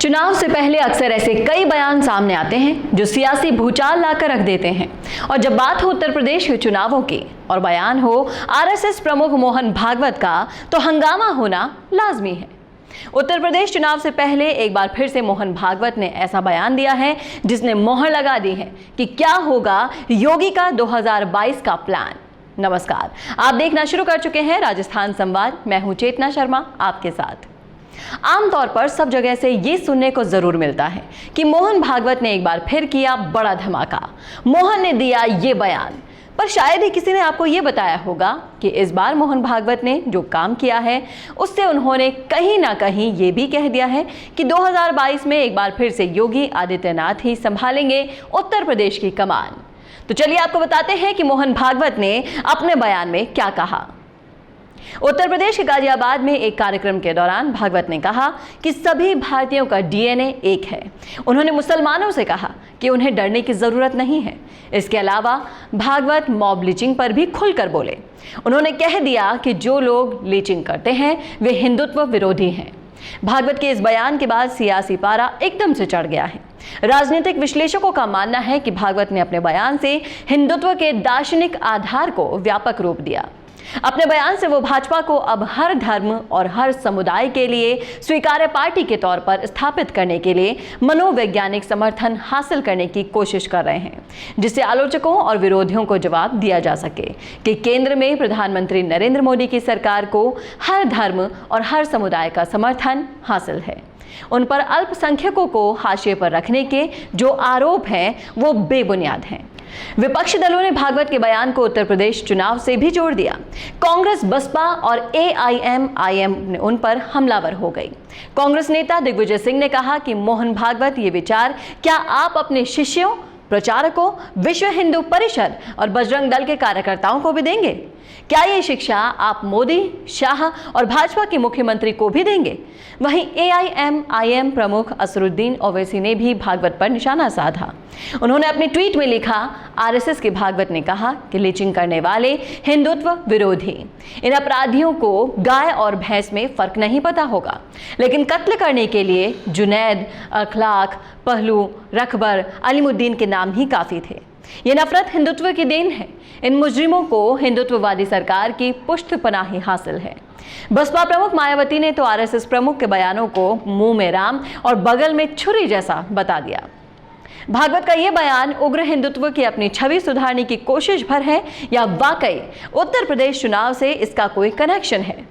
चुनाव से पहले अक्सर ऐसे कई बयान सामने आते हैं जो सियासी भूचाल लाकर रख देते हैं। और जब बात हो उत्तर प्रदेश के चुनावों की और बयान हो आरएसएस प्रमुख मोहन भागवत का, तो हंगामा होना लाजमी है। उत्तर प्रदेश चुनाव से पहले एक बार फिर से मोहन भागवत ने ऐसा बयान दिया है जिसने मोहर लगा दी है कि क्या होगा योगी का 2022 का प्लान। नमस्कार, आप देखना शुरू कर चुके हैं राजस्थान संवाद। मैं हूं चेतना शर्मा आपके साथ। आमतौर पर सब जगह से ये सुनने को जरूर मिलता है कि मोहन भागवत ने एक बार फिर किया बड़ा धमाका, मोहन ने दिया ये बयान। पर शायद ही किसी ने आपको ये बताया होगा कि इस बार मोहन भागवत ने जो काम किया है उससे उन्होंने कहीं ना कहीं ये भी कह दिया है कि 2022 में एक बार फिर से योगी आदित्यनाथ ही संभालेंगे उत्तर प्रदेश की कमान। तो चलिए आपको बताते हैं कि मोहन भागवत ने अपने बयान में क्या कहा। उत्तर प्रदेश के गाजियाबाद में एक कार्यक्रम के दौरान भागवत ने कहा कि सभी भारतीयों का डीएनए एक है। उन्होंने मुसलमानों से कहा कि उन्हें डरने की जरूरत नहीं है। इसके अलावा भागवत मॉब लिंचिंग पर भी खुलकर बोले। उन्होंने कह दिया कि जो लोग लिंचिंग करते हैं वे हिंदुत्व विरोधी हैं। भागवत के इस बयान के बाद सियासी पारा एकदम से चढ़ गया है। राजनीतिक विश्लेषकों का मानना है कि भागवत ने अपने बयान से हिंदुत्व के दार्शनिक आधार को व्यापक रूप दिया। अपने बयान से वो भाजपा को अब हर धर्म और हर समुदाय के लिए स्वीकार्य पार्टी के तौर पर स्थापित करने के लिए मनोवैज्ञानिक समर्थन हासिल करने की कोशिश कर रहे हैं, जिससे आलोचकों और विरोधियों को जवाब दिया जा सके कि केंद्र में प्रधानमंत्री नरेंद्र मोदी की सरकार को हर धर्म और हर समुदाय का समर्थन हासिल है। उन पर अल्पसंख्यकों को हाशिए पर रखने के जो आरोप हैं वो बेबुनियाद हैं। विपक्षी दलों ने भागवत के बयान को उत्तर प्रदेश चुनाव से भी जोड़ दिया। कांग्रेस, बसपा और एआईएमआईएम ने उन पर हमलावर हो गई। कांग्रेस नेता दिग्विजय सिंह ने कहा कि मोहन भागवत ये विचार क्या आप अपने शिष्यों, प्रचारकों, विश्व हिंदू परिषद और बजरंग दल के कार्यकर्ताओं को भी देंगे? क्या ये शिक्षा आप मोदी, शाह और भाजपा के मुख्यमंत्री को भी देंगे? वहीं एआईएमआईएम प्रमुख असरुद्दीन ओवैसी ने भी भागवत पर निशाना साधा। उन्होंने अपने ट्वीट में लिखा, आरएसएस के भागवत ने कहा कि लिंचिंग करने वाले हिंदुत्व विरोधी, इन अपराधियों को गाय और भैंस में फर्क नहीं पता होगा, लेकिन कत्ल करने के लिए जुनैद, अखलाक, पहलू, रखबर, अलीमुद्दीन के नाम ही काफी थे। ये नफरत हिंदुत्व की देन है। इन मुजरिमों को हिंदुत्ववादी सरकार की पुष्ट पनाही हासिल है। बसपा प्रमुख मायावती ने तो आरएसएस प्रमुख के बयानों को मुंह में राम और बगल में छुरी जैसा बता दिया। भागवत का यह बयान उग्र हिंदुत्व की अपनी छवि सुधारने की कोशिश भर है या वाकई उत्तर प्रदेश चुनाव से इसका कोई कनेक्शन है?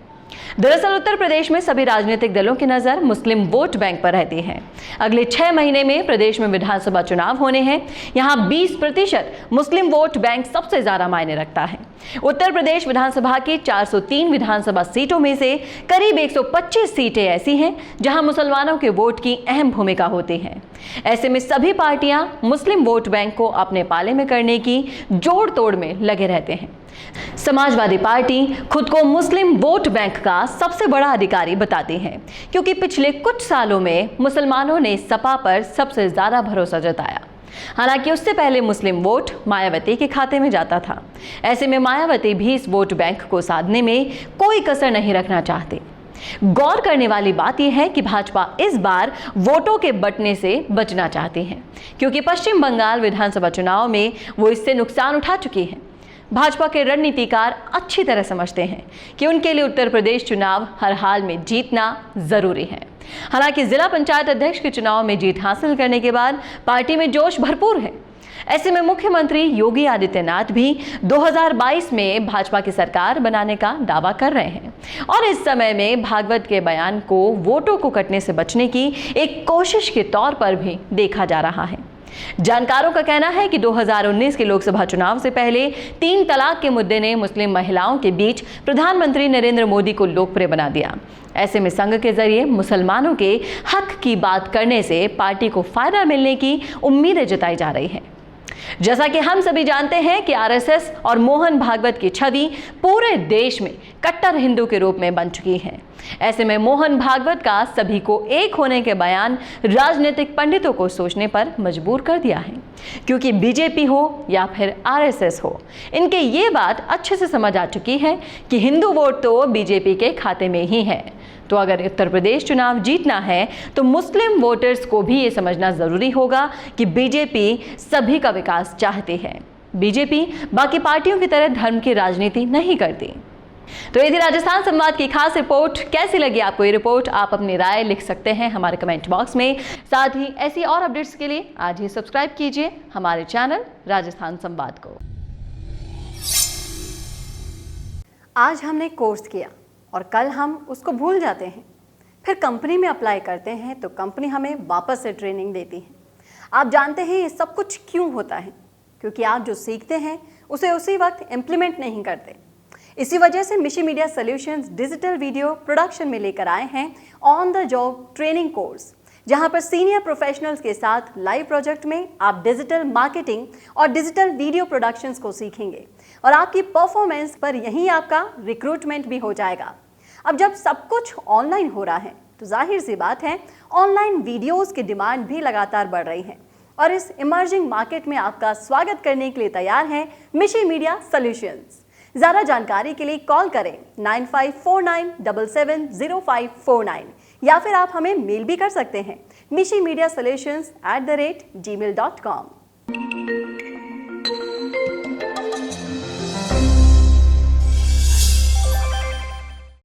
दरअसल उत्तर प्रदेश में सभी राजनीतिक दलों की नजर मुस्लिम वोट बैंक पर रहती है। अगले 6 महीने में प्रदेश में विधानसभा चुनाव होने हैं। यहाँ 20% मुस्लिम वोट बैंक सबसे ज्यादा मायने रखता है। उत्तर प्रदेश विधानसभा की 403 विधानसभा सीटों में से करीब 125 सीटें ऐसी हैं जहां मुसलमानों के वोट की अहम भूमिका होती है। ऐसे में सभी पार्टियां मुस्लिम वोट बैंक को अपने पाले में करने की जोड़ तोड़ में लगे रहते हैं। समाजवादी पार्टी खुद को मुस्लिम वोट बैंक का सबसे बड़ा अधिकारी बताती है, क्योंकि पिछले कुछ सालों में मुसलमानों ने सपा पर सबसे ज्यादा भरोसा जताया। हालांकि उससे पहले मुस्लिम वोट मायावती के खाते में जाता था। ऐसे में मायावती भी इस वोट बैंक को साधने में कोई कसर नहीं रखना चाहती। गौर करने वाली बात यह है कि भाजपा इस बार वोटों के बंटने से बचना चाहती है, क्योंकि पश्चिम बंगाल विधानसभा चुनाव में वो इससे नुकसान उठा चुकी है। भाजपा के रणनीतिकार अच्छी तरह समझते हैं कि उनके लिए उत्तर प्रदेश चुनाव हर हाल में जीतना जरूरी है। हालांकि जिला पंचायत अध्यक्ष के चुनाव में जीत हासिल करने के बाद पार्टी में जोश भरपूर है। ऐसे में मुख्यमंत्री योगी आदित्यनाथ भी 2022 में भाजपा की सरकार बनाने का दावा कर रहे हैं और इस समय में भागवत के बयान को वोटों को कटने से बचने की एक कोशिश के तौर पर भी देखा जा रहा है। जानकारों का कहना है कि 2019 के लोकसभा चुनाव से पहले 3 तलाक के मुद्दे ने मुस्लिम महिलाओं के बीच प्रधानमंत्री नरेंद्र मोदी को लोकप्रिय बना दिया। ऐसे में संघ के जरिए मुसलमानों के हक की बात करने से पार्टी को फायदा मिलने की उम्मीदें जताई जा रही है। जैसा कि हम सभी जानते हैं कि आरएसएस और मोहन भागवत की छवि पूरे देश में कट्टर हिंदू के रूप में बन चुकी है। ऐसे में मोहन भागवत का सभी को एक होने के बयान राजनीतिक पंडितों को सोचने पर मजबूर कर दिया है, क्योंकि बीजेपी हो या फिर आरएसएस हो, इनके ये बात अच्छे से समझ आ चुकी है कि हिंदू वोट तो बीजेपी के खाते में ही है। तो अगर उत्तर प्रदेश चुनाव जीतना है तो मुस्लिम वोटर्स को भी ये समझना जरूरी होगा कि बीजेपी सभी का विकास चाहती है। बीजेपी बाकी पार्टियों की तरह धर्म की राजनीति नहीं करती। तो ये थी राजस्थान संवाद की खास रिपोर्ट। कैसी लगी आपको ये रिपोर्ट? आप अपनी राय लिख सकते हैं हमारे कमेंट बॉक्स में। साथ ही ऐसी और अपडेट्स के लिए आज ही सब्सक्राइब कीजिए हमारे चैनल राजस्थान संवाद को। आज हमने कोर्स किया और कल हम उसको भूल जाते हैं, फिर कंपनी में अप्लाई करते हैं तो कंपनी हमें वापस से ट्रेनिंग देती है। आप जानते हैं ये सब कुछ क्यों होता है? क्योंकि आप जो सीखते हैं उसे उसी वक्त इम्प्लीमेंट नहीं करते। इसी वजह से मिशी media solutions digital video production में लेकर आए हैं on the job training course, जहां पर सीनियर प्रोफेशनल्स के साथ लाइव प्रोजेक्ट में आप डिजिटल मार्केटिंग और डिजिटल वीडियो प्रोडक्शंस को सीखेंगे और आपकी परफॉर्मेंस पर यहीं आपका रिक्रूटमेंट भी हो जाएगा। अब जब सब कुछ ऑनलाइन हो रहा है तो जाहिर सी बात है ऑनलाइन वीडियोस की डिमांड भी लगातार बढ़ रही है और इस इमर्जिंग मार्केट में आपका स्वागत करने के लिए तैयार है मिशी मीडिया सॉल्यूशंस। ज़्यादा जानकारी के लिए कॉल करें 9549770549 या फिर आप हमें मेल भी कर सकते हैं mishimedia solutions@gmail.com।